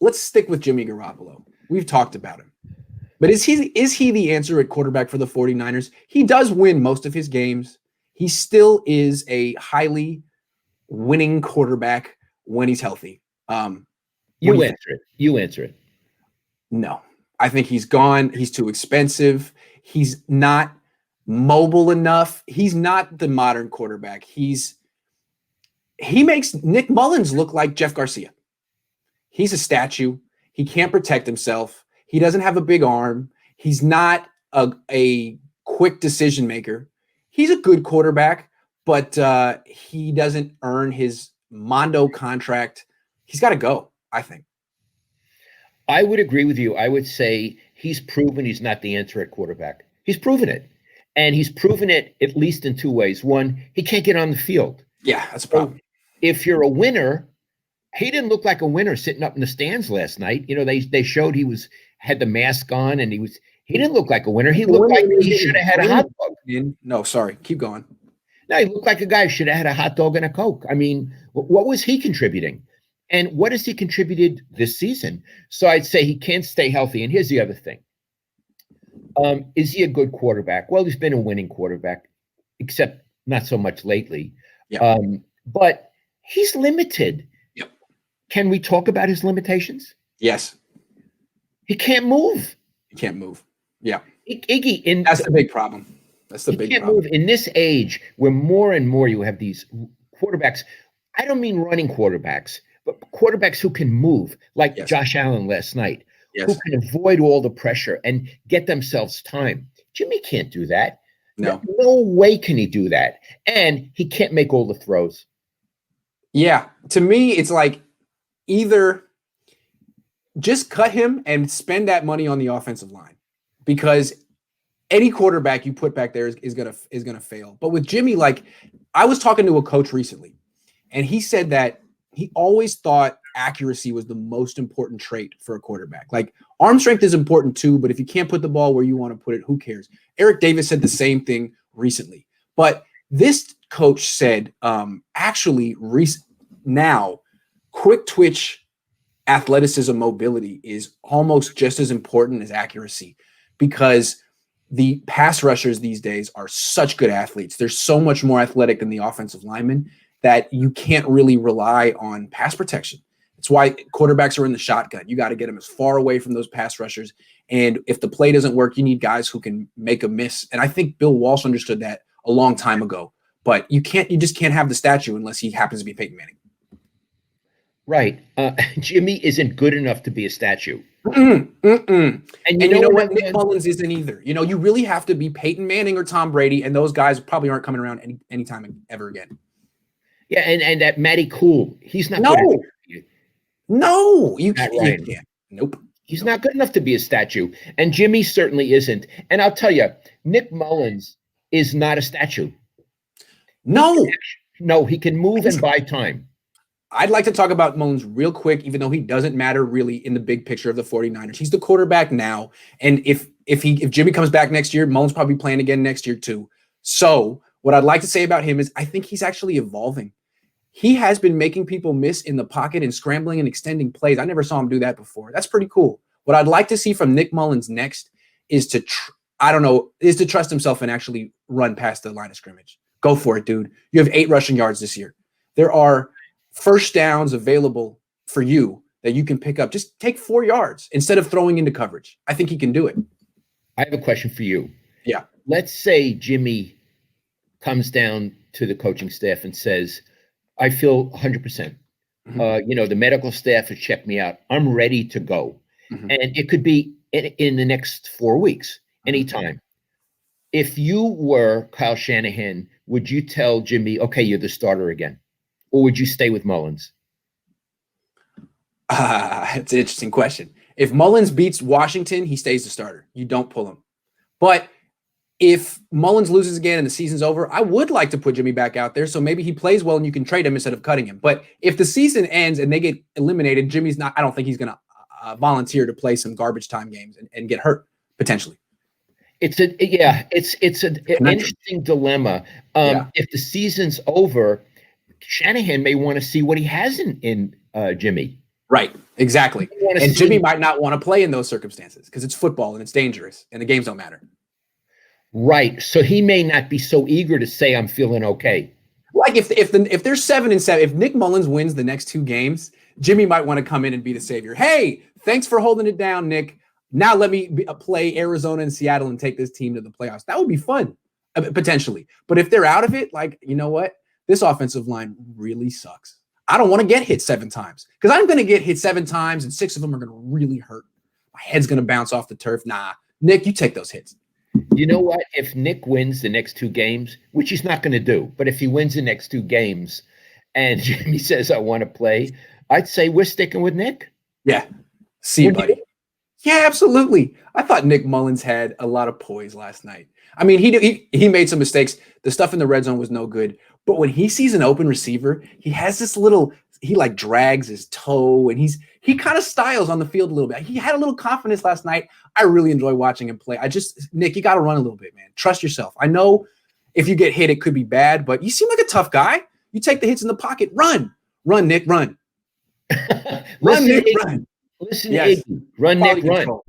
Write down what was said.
let's stick with Jimmy Garoppolo. We've talked about him. But is he the answer at quarterback for the 49ers? He does win most of his games. He still is a highly winning quarterback when he's healthy. You answer it. No. I think he's gone. He's too expensive. He's not mobile enough. He's not the modern quarterback. He makes Nick Mullins look like Jeff Garcia. He's a statue. He can't protect himself. He doesn't have a big arm. He's not a quick decision maker. He's a good quarterback, but he doesn't earn his Mondo contract. He's got to go, I think. I would agree with you. I would say he's proven he's not the answer at quarterback. He's proven it. And he's proven it at least in two ways. One, he can't get on the field. Yeah, that's a problem. So if you're a winner, he didn't look like a winner sitting up in the stands last night. You know, they showed he had the mask on and he didn't look like a winner. He looked like he should have had a hot dog. No, sorry. Keep going. No, he looked like a guy who should have had a hot dog and a Coke. I mean, what was he contributing? And what has he contributed this season? So I'd say he can't stay healthy. And here's the other thing. Is he a good quarterback? Well, he's been a winning quarterback, except not so much lately. Yeah. But he's limited. Yep. Can we talk about his limitations? Yes. He can't move. He can't move. Yeah. Iggy, that's the big problem. That's the big problem. Move. In this age where more and more you have these quarterbacks, I don't mean running quarterbacks, but quarterbacks who can move, like Josh Allen last night, who can avoid all the pressure and get themselves time. Jimmy can't do that. No way can he do that. And he can't make all the throws. Yeah. To me, it's like either just cut him and spend that money on the offensive line, because any quarterback you put back there is gonna fail. But with Jimmy, like, I was talking to a coach recently, and he said that he always thought accuracy was the most important trait for a quarterback. Like, arm strength is important too, but if you can't put the ball where you want to put it, who cares? Eric Davis said the same thing recently. But this coach said, now, quick twitch athleticism mobility is almost just as important as accuracy, because the pass rushers these days are such good athletes. They're so much more athletic than the offensive linemen that you can't really rely on pass protection. It's why quarterbacks are in the shotgun. You got to get them as far away from those pass rushers. And if the play doesn't work, you need guys who can make a miss. And I think Bill Walsh understood that a long time ago. But you just can't have the statue unless he happens to be Peyton Manning. Right. Jimmy isn't good enough to be a statue. And you know what? Nick Mullins isn't either. You know, you really have to be Peyton Manning or Tom Brady, and those guys probably aren't coming around anytime ever again. Yeah, and that Matty Cool, he's not good enough. No, you can't. Nope. He's not good enough to be a statue. And Jimmy certainly isn't. And I'll tell you, Nick Mullins is not a statue. No. He can move and buy time. I'd like to talk about Mullins real quick, even though he doesn't matter really in the big picture of the 49ers. He's the quarterback now. And if Jimmy comes back next year, Mullins probably playing again next year too. So what I'd like to say about him is I think he's actually evolving. He has been making people miss in the pocket and scrambling and extending plays. I never saw him do that before. That's pretty cool. What I'd like to see from Nick Mullins next is to trust himself and actually run past the line of scrimmage. Go for it, dude. You have 8 rushing yards this year. There are first downs available for you that you can pick up. Just take 4 yards instead of throwing into coverage. I think he can do it. I have a question for you. Yeah. Let's say Jimmy comes down to the coaching staff and says, I feel 100%. The medical staff has checked me out. I'm ready to go. And it could be in the next 4 weeks, anytime. If you were Kyle Shanahan, would you tell Jimmy, okay, you're the starter again? Or would you stay with Mullins? It's an interesting question. If Mullins beats Washington, he stays the starter. You don't pull him. But if Mullins loses again and the season's over, I would like to put Jimmy back out there so maybe he plays well and you can trade him instead of cutting him. But if the season ends and they get eliminated, I don't think he's going to volunteer to play some garbage time games and get hurt potentially. It's an interesting dilemma. If the season's over, Shanahan may want to see what he has in Jimmy. Right. Exactly. You wanna And see- Jimmy might not want to play in those circumstances because it's football and it's dangerous and the games don't matter. Right. So he may not be so eager to say I'm feeling okay. Like if they're 7-7, if Nick Mullins wins the next 2 games, Jimmy might want to come in and be the savior. Hey, thanks for holding it down, Nick. Now let me play Arizona and Seattle and take this team to the playoffs. That would be fun, potentially. But if they're out of it, like, you know what? This offensive line really sucks. I don't want to get hit 7 times because I'm going to get hit 7 times and 6 of them are going to really hurt. My head's going to bounce off the turf. Nah, Nick, you take those hits. You know what? If Nick wins the next 2 games, which he's not going to do, but if he wins the next 2 games and Jimmy says, I want to play, I'd say we're sticking with Nick. Yeah. See you, buddy. Yeah, absolutely. I thought Nick Mullins had a lot of poise last night. I mean, he made some mistakes. The stuff in the red zone was no good. But when he sees an open receiver, he has this he like drags his toe and he kind of styles on the field a little bit. He had a little confidence last night. I really enjoy watching him play. Nick, you got to run a little bit, man. Trust yourself. I know if you get hit, it could be bad, but you seem like a tough guy. You take the hits in the pocket. Run, Nick, run. Run, Nick, run. Listen to Iggy. Run, Nick, run.